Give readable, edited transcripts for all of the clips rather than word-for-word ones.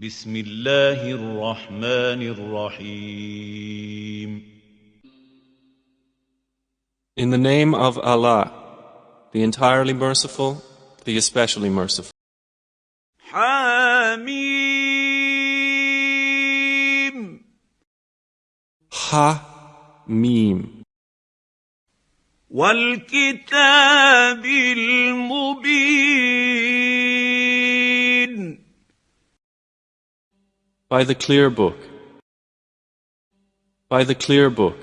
بسم الله الرحمن الرحيم. In the name of Allah, the entirely merciful, the especially merciful. حميم Ha-Mim. والكتاب المبين By the clear book. By the clear book.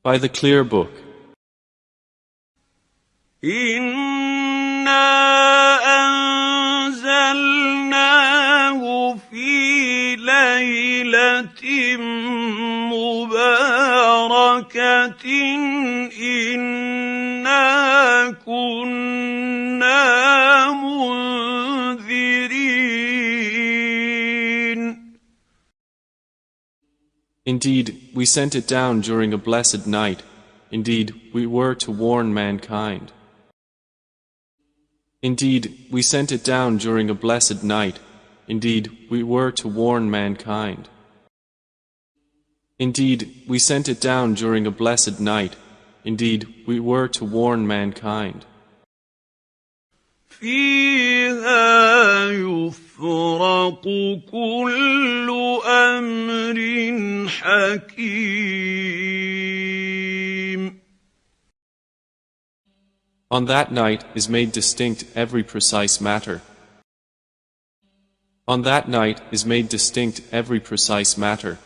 By the clear book. إنا أنزلناه في ليلة مباركة إنا كنا منذرين. Indeed, we sent it down during a blessed night. Indeed, we were to warn mankind. Indeed, we sent it down during a blessed night. Indeed, we were to warn mankind. Indeed, we sent it down during a blessed night. Indeed, we were to warn mankind. فيها يفرق كل أمر حكيم. On that night is made distinct every precise matter. On that night is made distinct every precise matter.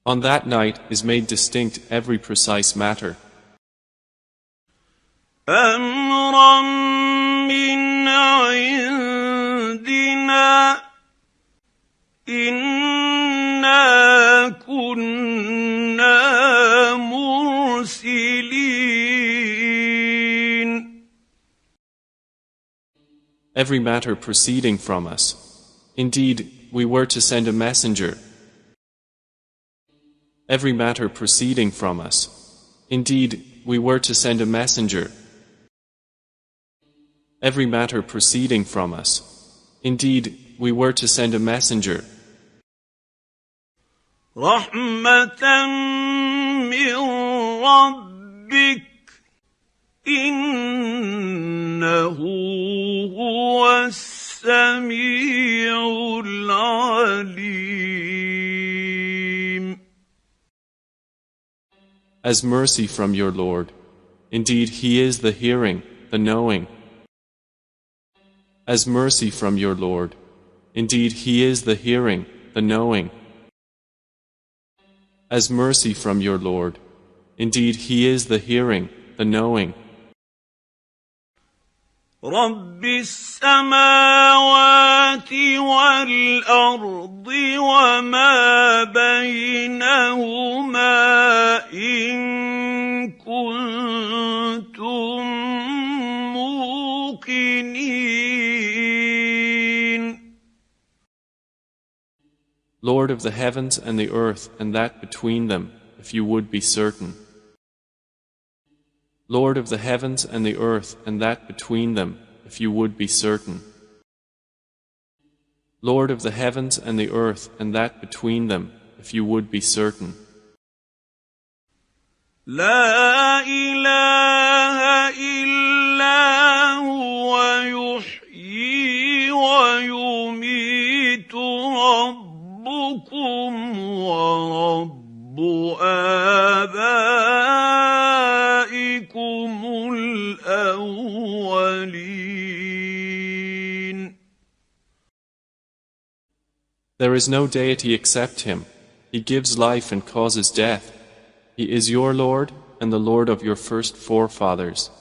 On that night is made distinct every precise matter. أمرا من عندنا إنا كنا مرسلين. Every matter proceeding from us. Indeed, we were to send a messenger. Every matter proceeding from us. Indeed, we were to send a messenger. Every matter proceeding from us. Indeed, we were to send a messenger. رحمة من ربك إنه هو السميع العليم. As mercy from your Lord. Indeed, He is the hearing, the knowing. As mercy from your Lord. Indeed, He is the hearing, the knowing. As mercy from your Lord. Indeed, He is the hearing, the knowing. رب السماوات والأرض وما بينهما إن كنتم موقنين. Lord of the heavens and the earth and that between them, if you would be certain. Lord of the heavens and the earth and that between them, if you would be certain. Lord of the heavens and the earth and that between them, if you would be certain. لا إله إلا هو يحيي ويميت ربكم ورب آبائكم الأولين. There is no deity except Him. He gives life and causes death. He is your Lord and the Lord of your first forefathers.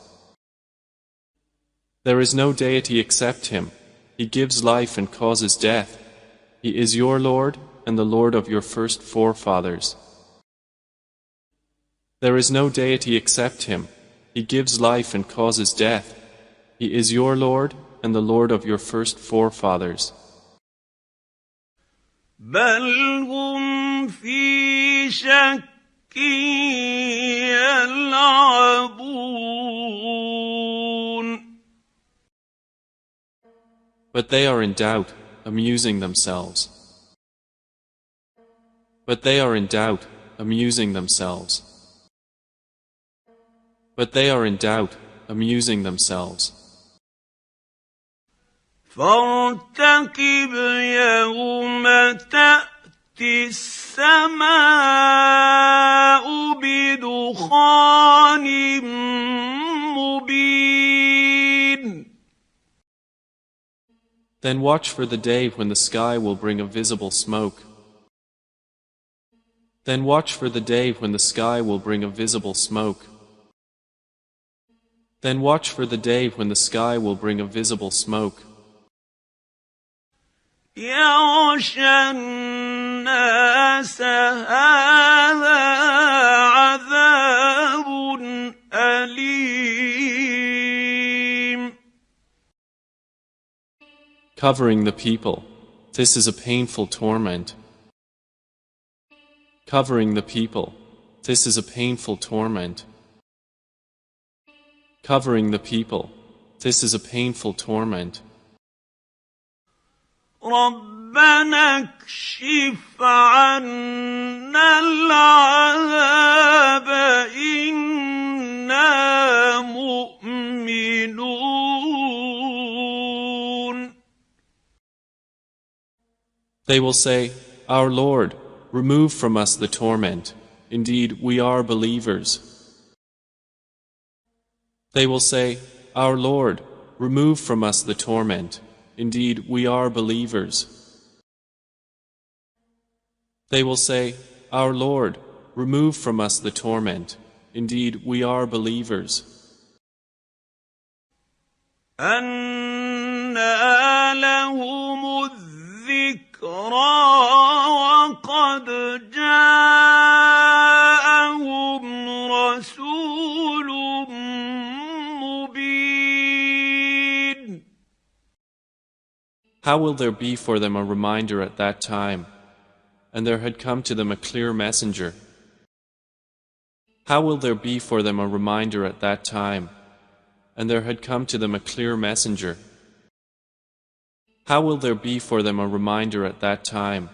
There is no deity except Him. He gives life and causes death. He is your Lord and the Lord of your first forefathers. There is no deity except Him. He gives life and causes death. He is your Lord and the Lord of your first forefathers. بل هم في شك يلعبون. But they are in doubt, amusing themselves. But they are in doubt, amusing themselves. But they are in doubt, amusing themselves. فارتقب يوم تأتي السماء بدخان مبين. Then watch for the day when the sky will bring a visible smoke. Then watch for the day when the sky will bring a visible smoke. Then watch for the day when the sky will bring a visible smoke. يغشى الناس هذا عذاب أليم. Covering the people, this is a painful torment. Covering the people, this is a painful torment. Covering the people, this is a painful torment. ربنا اكشف عنا العذاب إنا مؤمنون. They will say, Our Lord, remove from us the torment. Indeed, we are believers. They will say, Our Lord, remove from us the torment. Indeed, we are believers. They will say, Our Lord, remove from us the torment. Indeed, we are believers. أنى لهم الذكرى وقد جاءهم رسول مبين. How will there be for them a reminder at that time, and there had come to them a clear messenger? How will there be for them a reminder at that time, and there had come to them a clear messenger? How will there be for them a reminder at that time,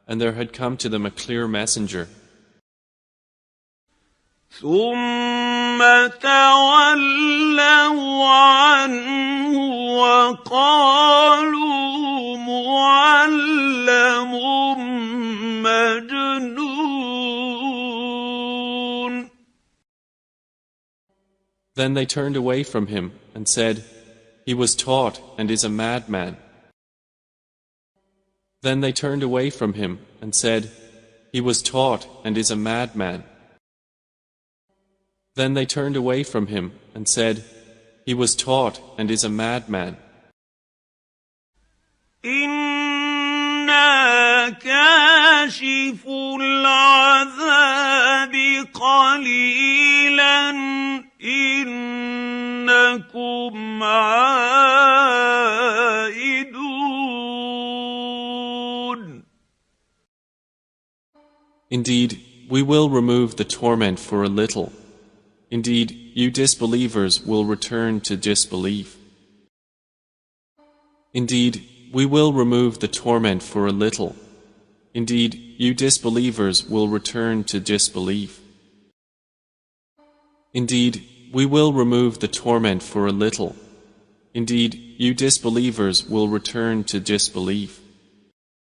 and there had come to them a clear messenger? ثم تولوا عنه وقالوا معلم مجنون. Then they turned away from him and said, He was taught and is a madman. Then they turned away from him and said, He was taught and is a madman. Then they turned away from him and said, He was taught and is a madman. إنا كاشف العذاب قليلا إنكم عائدون. Indeed, we will remove the torment for a little. Indeed, you disbelievers will return to disbelief. Indeed, we will remove the torment for a little. Indeed, you disbelievers will return to disbelief. Indeed, we will remove the torment for a little. Indeed, you disbelievers will return to disbelief.